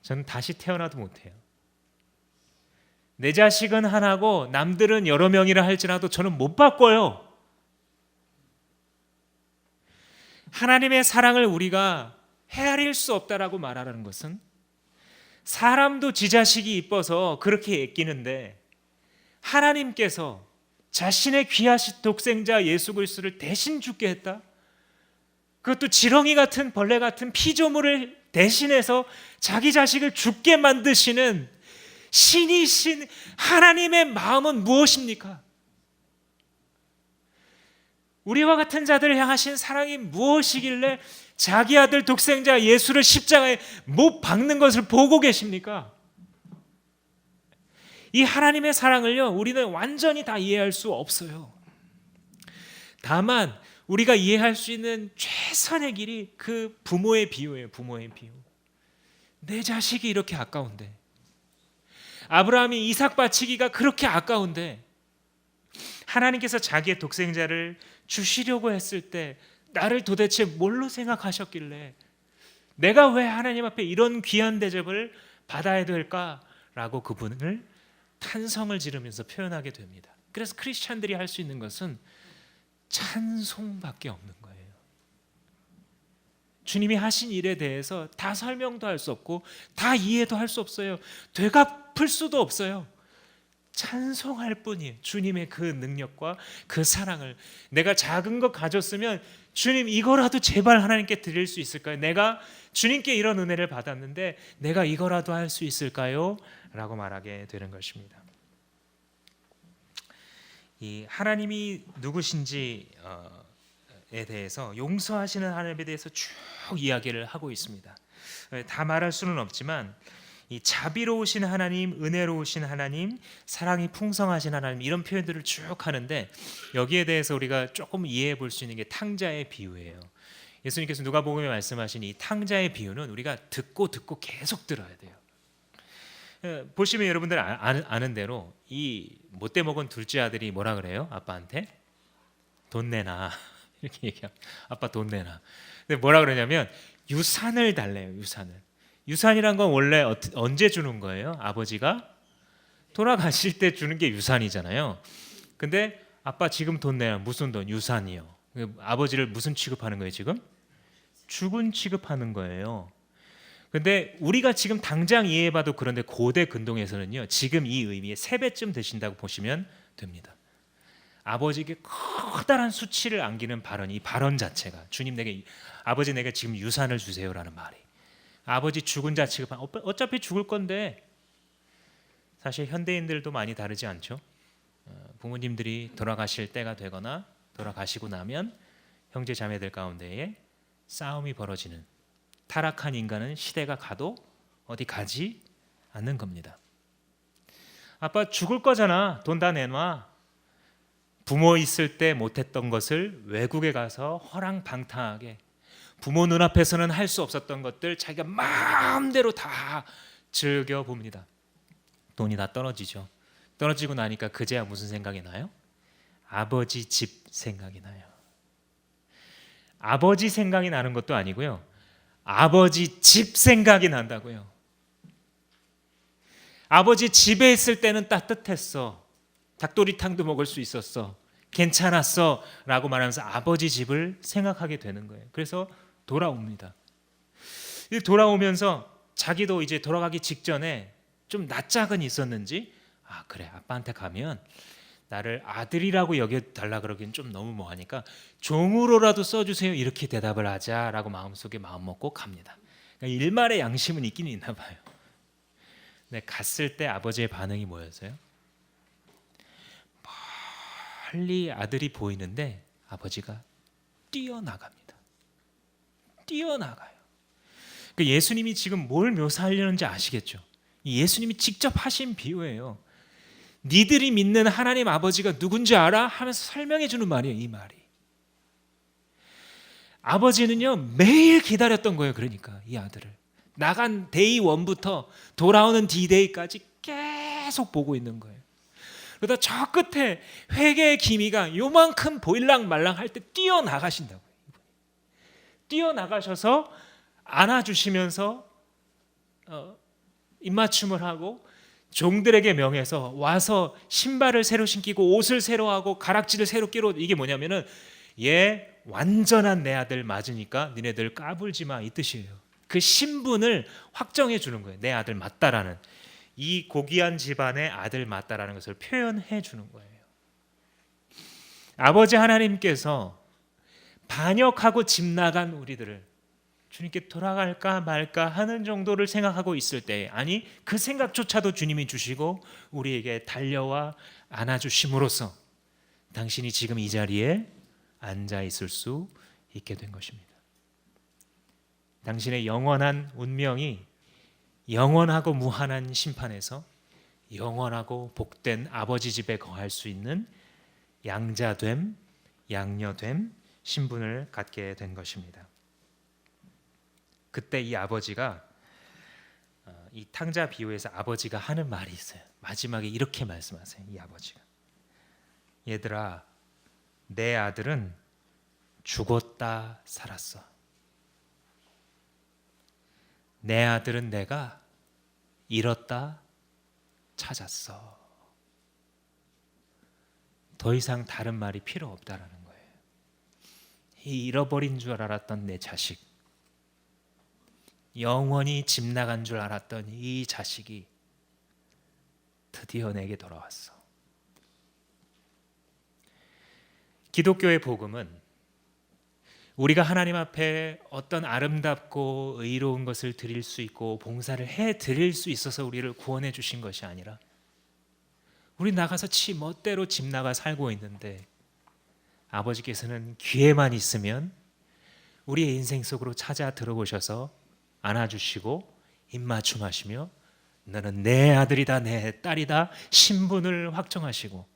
저는 다시 태어나도 못해요. 내 자식은 하나고 남들은 여러 명이라 할지라도 저는 못 바꿔요. 하나님의 사랑을 우리가 헤아릴 수 없다라고 말하는 것은 사람도 지 자식이 이뻐서 그렇게 애끼는데 하나님께서 자신의 귀하신 독생자 예수 그리스도를 대신 죽게 했다. 그것도 지렁이 같은 벌레 같은 피조물을 대신해서 자기 자식을 죽게 만드시는 신이신 하나님의 마음은 무엇입니까? 우리와 같은 자들을 향하신 사랑이 무엇이길래 자기 아들 독생자 예수를 십자가에 못 박는 것을 보고 계십니까? 이 하나님의 사랑을요, 우리는 완전히 다 이해할 수 없어요. 다만 우리가 이해할 수 있는 최선의 길이 그 부모의 비유예요. 부모의 비유. 내 자식이 이렇게 아까운데, 아브라함이 이삭 바치기가 그렇게 아까운데, 하나님께서 자기의 독생자를 주시려고 했을 때 나를 도대체 뭘로 생각하셨길래 내가 왜 하나님 앞에 이런 귀한 대접을 받아야 될까라고 그분을 탄성을 지르면서 표현하게 됩니다. 그래서 크리스찬들이 할 수 있는 것은 찬송밖에 없는 거예요. 주님이 하신 일에 대해서 다 설명도 할 수 없고 다 이해도 할 수 없어요. 되갚을 수도 없어요. 찬송할 뿐이에요. 주님의 그 능력과 그 사랑을. 내가 작은 것 가졌으면 주님 이거라도 제발 하나님께 드릴 수 있을까요? 내가 주님께 이런 은혜를 받았는데 내가 이거라도 할 수 있을까요? 라고 말하게 되는 것입니다. 이 하나님이 누구신지에 대해서, 용서하시는 하나님에 대해서 쭉 이야기를 하고 있습니다. 다 말할 수는 없지만 이 자비로우신 하나님, 은혜로우신 하나님, 사랑이 풍성하신 하나님, 이런 표현들을 쭉 하는데 여기에 대해서 우리가 조금 이해해 볼 수 있는 게 탕자의 비유예요. 예수님께서 누가복음에 말씀하신 이 탕자의 비유는 우리가 듣고 계속 들어야 돼요. 보시면 여러분들 아는 대로 이 못돼 먹은 둘째 아들이 뭐라 그래요? 아빠한테 돈 내놔 이렇게 얘기하면, 아빠 돈 내놔. 근데 뭐라 그러냐면 유산을 달래요. 유산이란 건 원래 언제 주는 거예요? 아버지가 돌아가실 때 주는 게 유산이잖아요. 근데 아빠 지금 돈 내놔. 무슨 돈? 유산이요. 아버지를 무슨 취급하는 거예요 지금? 죽은 취급하는 거예요. 근데 우리가 지금 당장 이해해봐도 그런데 고대 근동에서는요, 지금 이 의미의 3배쯤 되신다고 보시면 됩니다. 아버지에게 커다란 수치를 안기는 발언, 이 발언 자체가, 주님 아버지 내게 지금 유산을 주세요라는 말이, 아버지 죽은 자 취급, 어차피 죽을 건데. 사실 현대인들도 많이 다르지 않죠. 부모님들이 돌아가실 때가 되거나 돌아가시고 나면 형제 자매들 가운데에 싸움이 벌어지는, 타락한 인간은 시대가 가도 어디 가지 않는 겁니다. 아빠 죽을 거잖아. 돈 다 내놔. 부모 있을 때 못했던 것을 외국에 가서 허랑방탕하게, 부모 눈앞에서는 할 수 없었던 것들 자기가 마음대로 다 즐겨봅니다. 돈이 다 떨어지죠. 떨어지고 나니까 그제야 무슨 생각이 나요? 아버지 집 생각이 나요. 아버지 생각이 나는 것도 아니고요, 아버지 집 생각이 난다고요. 아버지 집에 있을 때는 따뜻했어. 닭도리탕도 먹을 수 있었어. 괜찮았어 라고 말하면서 아버지 집을 생각하게 되는 거예요. 그래서 돌아옵니다. 돌아오면서 자기도 이제 돌아가기 직전에 좀 낯짝은 있었는지, 그래, 아빠한테 가면 나를 아들이라고 여겨달라 그러기엔 좀 너무 뭐하니까 종으로라도 써주세요 이렇게 대답을 하자라고 마음속에 마음 먹고 갑니다. 그러니까 일말의 양심은 있긴 있나 봐요. 근데 갔을 때 아버지의 반응이 뭐였어요? 멀리 아들이 보이는데 아버지가 뛰어나갑니다. 뛰어나가요. 그러니까 예수님이 지금 뭘 묘사하려는지 아시겠죠? 예수님이 직접 하신 비유예요. 니들이 믿는 하나님 아버지가 누군지 알아? 하면서 설명해 주는 말이에요. 이 말이. 아버지는요 매일 기다렸던 거예요. 그러니까 이 아들을 나간 데이 1부터 돌아오는 D-Day까지 계속 보고 있는 거예요. 그러다 저 끝에 회개의 기미가 요만큼 보일랑 말랑 할 때 뛰어나가신다고요. 뛰어나가셔서 안아주시면서 입맞춤을 하고 종들에게 명해서 와서 신발을 새로 신기고 옷을 새로 하고 가락지를 새로 끼고, 이게 뭐냐면은 얘 완전한 내 아들 맞으니까 니네들 까불지 마 이 뜻이에요. 그 신분을 확정해 주는 거예요. 내 아들 맞다라는. 이 고귀한 집안의 아들 맞다라는 것을 표현해 주는 거예요. 아버지 하나님께서 반역하고 집 나간 우리들을 주님께 돌아갈까 말까 하는 정도를 생각하고 있을 때, 아니 그 생각조차도 주님이 주시고 우리에게 달려와 안아주심으로써 당신이 지금 이 자리에 앉아 있을 수 있게 된 것입니다. 당신의 영원한 운명이 영원하고 무한한 심판에서 영원하고 복된 아버지 집에 거할 수 있는 양자됨, 양녀됨 신분을 갖게 된 것입니다. 그때 이 아버지가 이 탕자 비유에서 아버지가 하는 말이 있어요. 마지막에 이렇게 말씀하세요. 이 아버지가, 얘들아, 내 아들은 죽었다 살았어. 내 아들은 내가 잃었다 찾았어. 더 이상 다른 말이 필요 없다라는 거예요. 이 잃어버린 줄 알았던 내 자식, 영원히 집 나간 줄 알았던 이 자식이 드디어 내게 돌아왔어. 기독교의 복음은 우리가 하나님 앞에 어떤 아름답고 의로운 것을 드릴 수 있고 봉사를 해 드릴 수 있어서 우리를 구원해 주신 것이 아니라, 우리 나가서 지 멋대로 집 나가 살고 있는데 아버지께서는 기회만 있으면 우리의 인생 속으로 찾아 들어오셔서 안아주시고 입맞춤하시며 너는 내 아들이다 내 딸이다 신분을 확정하시고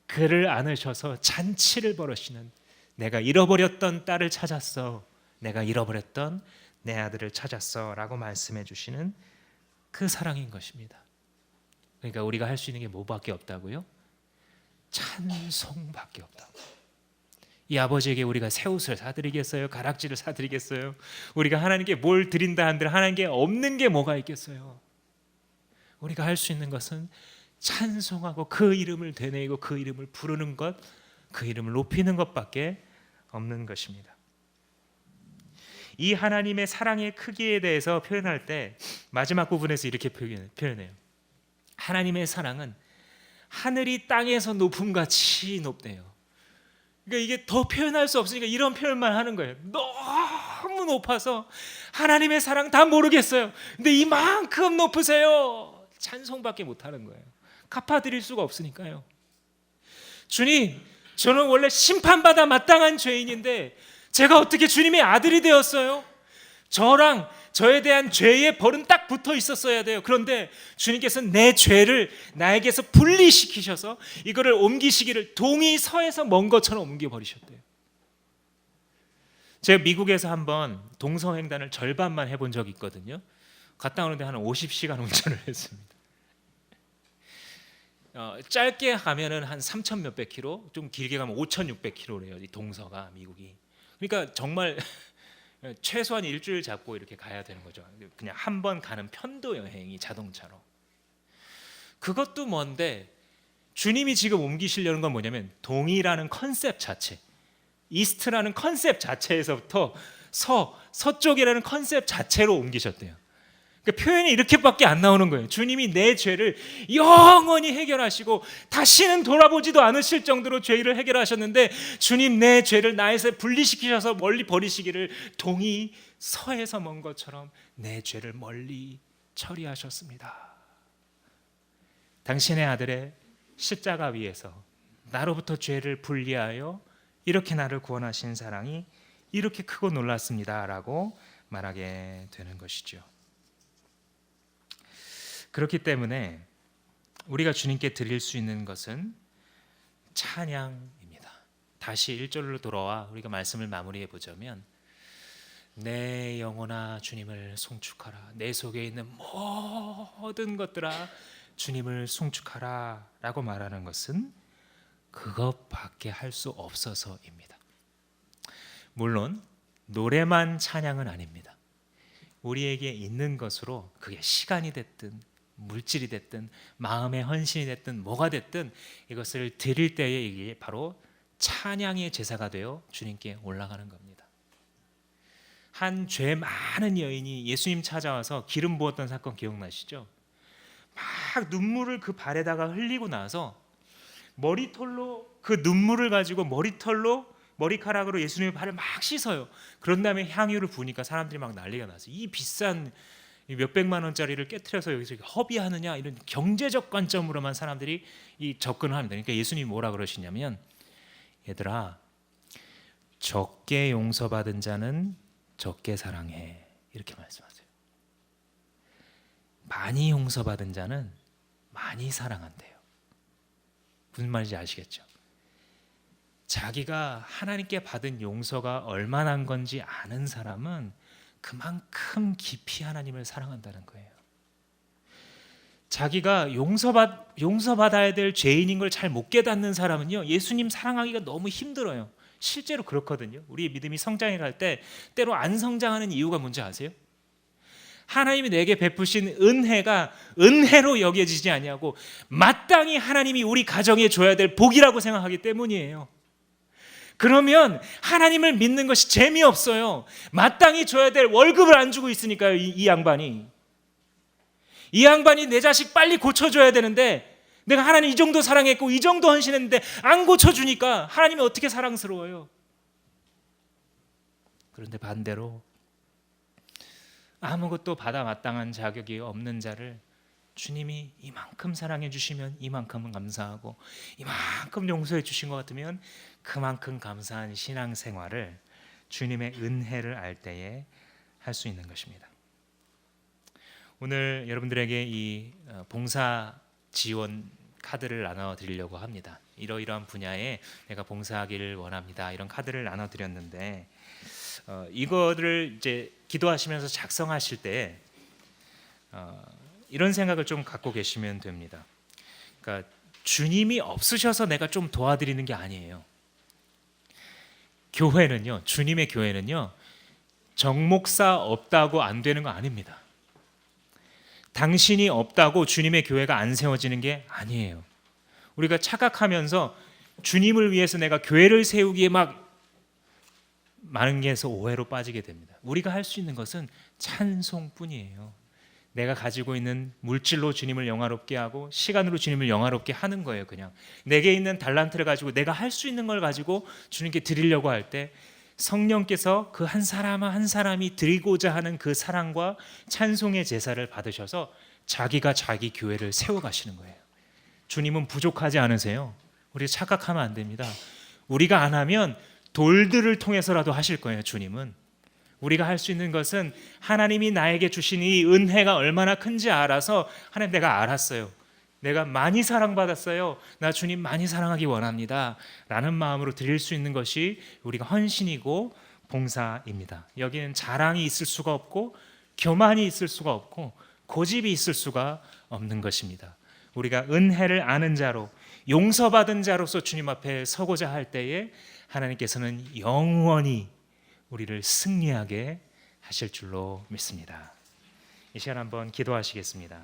그를 안으셔서 잔치를 벌이시는, 내가 잃어버렸던 딸을 찾았어, 내가 잃어버렸던 내 아들을 찾았어 라고 말씀해 주시는 그 사랑인 것입니다. 그러니까 우리가 할 수 있는 게 뭐밖에 없다고요? 찬송밖에 없다고. 이 아버지에게 우리가 새 옷을 사드리겠어요? 가락지를 사드리겠어요? 우리가 하나님께 뭘 드린다 한들 하나님께 없는 게 뭐가 있겠어요? 우리가 할 수 있는 것은 찬송하고 그 이름을 되뇌이고 그 이름을 부르는 것, 그 이름을 높이는 것밖에 없는 것입니다. 이 하나님의 사랑의 크기에 대해서 표현할 때 마지막 부분에서 이렇게 표현해요. 하나님의 사랑은 하늘이 땅에서 높음같이 높대요. 그러니까 이게 더 표현할 수 없으니까 이런 표현만 하는 거예요. 너무 높아서 하나님의 사랑 다 모르겠어요. 근데 이만큼 높으세요. 찬송밖에 못하는 거예요. 갚아드릴 수가 없으니까요. 주님, 저는 원래 심판받아 마땅한 죄인인데 제가 어떻게 주님의 아들이 되었어요? 저랑 저에 대한 죄의 벌은 딱 붙어 있었어야 돼요. 그런데 주님께서는 내 죄를 나에게서 분리시키셔서 이거를 옮기시기를 동이 서에서 먼 것처럼 옮겨버리셨대요. 제가 미국에서 한번 동서횡단을 절반만 해본 적이 있거든요. 갔다 오는데 한 50시간 운전을 했습니다. 짧게 가면은 한 3,000 몇백 킬로, 좀 길게 가면 5,600 킬로래요. 이 동서가 미국이. 그러니까 정말 최소한 일주일 잡고 이렇게 가야 되는 거죠. 그냥 한 번 가는 편도 여행이 자동차로. 그것도 뭔데 주님이 지금 옮기시려는 건 뭐냐면 동이라는 컨셉 자체, 이스트라는 컨셉 자체에서부터 서쪽이라는 컨셉 자체로 옮기셨대요. 그러니까 표현이 이렇게밖에 안 나오는 거예요. 주님이 내 죄를 영원히 해결하시고 다시는 돌아보지도 않으실 정도로 죄를 해결하셨는데, 주님 내 죄를 나에서 분리시키셔서 멀리 버리시기를 동이 서에서 먼 것처럼 내 죄를 멀리 처리하셨습니다. 당신의 아들의 십자가 위에서 나로부터 죄를 분리하여 이렇게 나를 구원하신 사랑이 이렇게 크고 놀랐습니다 라고 말하게 되는 것이죠. 그렇기 때문에 우리가 주님께 드릴 수 있는 것은 찬양입니다. 다시 1절로 돌아와 우리가 말씀을 마무리해 보자면, 내 영혼아 주님을 송축하라, 내 속에 있는 모든 것들아 주님을 송축하라 라고 말하는 것은 그것밖에 할 수 없어서입니다. 물론 노래만 찬양은 아닙니다. 우리에게 있는 것으로, 그게 시간이 됐든 물질이 됐든 마음의 헌신이 됐든 뭐가 됐든 이것을 드릴 때에 이게 바로 찬양의 제사가 되어 주님께 올라가는 겁니다. 한 죄 많은 여인이 예수님 찾아와서 기름 부었던 사건 기억나시죠? 눈물을 그 발에다가 흘리고 나서 머리털로 그 눈물을 가지고 머리카락으로 예수님의 발을 막 씻어요. 그런 다음에 향유를 부으니까 사람들이 막 난리가 났어요. 이 비싼 몇백만 원짜리를 깨트려서 여기서 허비하느냐, 이런 경제적 관점으로만 사람들이 접근을 합니다. 그러니까 예수님이 뭐라 그러시냐면, 얘들아, 적게 용서받은 자는 적게 사랑해, 이렇게 말씀하세요. 많이 용서받은 자는 많이 사랑한대요. 무슨 말인지 아시겠죠? 자기가 하나님께 받은 용서가 얼마나 건지 아는 사람은 그만큼 깊이 하나님을 사랑한다는 거예요. 자기가 용서받아야 될 죄인인 걸 잘 못 깨닫는 사람은요, 예수님 사랑하기가 너무 힘들어요. 실제로 그렇거든요. 우리의 믿음이 성장해 갈 때 때로 안 성장하는 이유가 뭔지 아세요? 하나님이 내게 베푸신 은혜가 은혜로 여겨지지 아니하고 마땅히 하나님이 우리 가정에 줘야 될 복이라고 생각하기 때문이에요. 그러면 하나님을 믿는 것이 재미없어요. 마땅히 줘야 될 월급을 안 주고 있으니까요. 이 양반이 내 자식 빨리 고쳐줘야 되는데, 내가 하나님 이 정도 사랑했고 이 정도 헌신했는데 안 고쳐주니까 하나님이 어떻게 사랑스러워요. 그런데 반대로 아무것도 받아 마땅한 자격이 없는 자를 주님이 이만큼 사랑해 주시면 이만큼은 감사하고, 이만큼 용서해 주신 것 같으면 그만큼 감사한 신앙생활을 주님의 은혜를 알 때에 할 수 있는 것입니다. 오늘 여러분들에게 이 봉사 지원 카드를 나눠 드리려고 합니다. 이러이러한 분야에 내가 봉사하기를 원합니다, 이런 카드를 나눠 드렸는데, 이거를 이제 기도하시면서 작성하실 때 이런 생각을 좀 갖고 계시면 됩니다. 그러니까 주님이 없으셔서 내가 좀 도와드리는 게 아니에요. 교회는요, 주님의 교회는요, 정목사 없다고 안 되는 거 아닙니다. 당신이 없다고 주님의 교회가 안 세워지는 게 아니에요. 우리가 착각하면서 주님을 위해서 내가 교회를 세우기에 막 많은 게서 오해로 빠지게 됩니다. 우리가 할 수 있는 것은 찬송뿐이에요. 내가 가지고 있는 물질로 주님을 영화롭게 하고 시간으로 주님을 영화롭게 하는 거예요. 그냥 내게 있는 달란트를 가지고 내가 할 수 있는 걸 가지고 주님께 드리려고 할 때 성령께서 그 한 사람 한 사람이 드리고자 하는 그 사랑과 찬송의 제사를 받으셔서 자기가 자기 교회를 세워가시는 거예요. 주님은 부족하지 않으세요. 우리가 착각하면 안 됩니다. 우리가 안 하면 돌들을 통해서라도 하실 거예요. 주님은. 우리가 할 수 있는 것은 하나님이 나에게 주신 이 은혜가 얼마나 큰지 알아서, 하나님 내가 알았어요, 내가 많이 사랑받았어요, 나 주님 많이 사랑하기 원합니다 라는 마음으로 드릴 수 있는 것이 우리가 헌신이고 봉사입니다. 여기는 자랑이 있을 수가 없고 교만이 있을 수가 없고 고집이 있을 수가 없는 것입니다. 우리가 은혜를 아는 자로, 용서받은 자로서 주님 앞에 서고자 할 때에 하나님께서는 영원히 우리를 승리하게 하실 줄로 믿습니다. 이 시간 한번 기도하시겠습니다.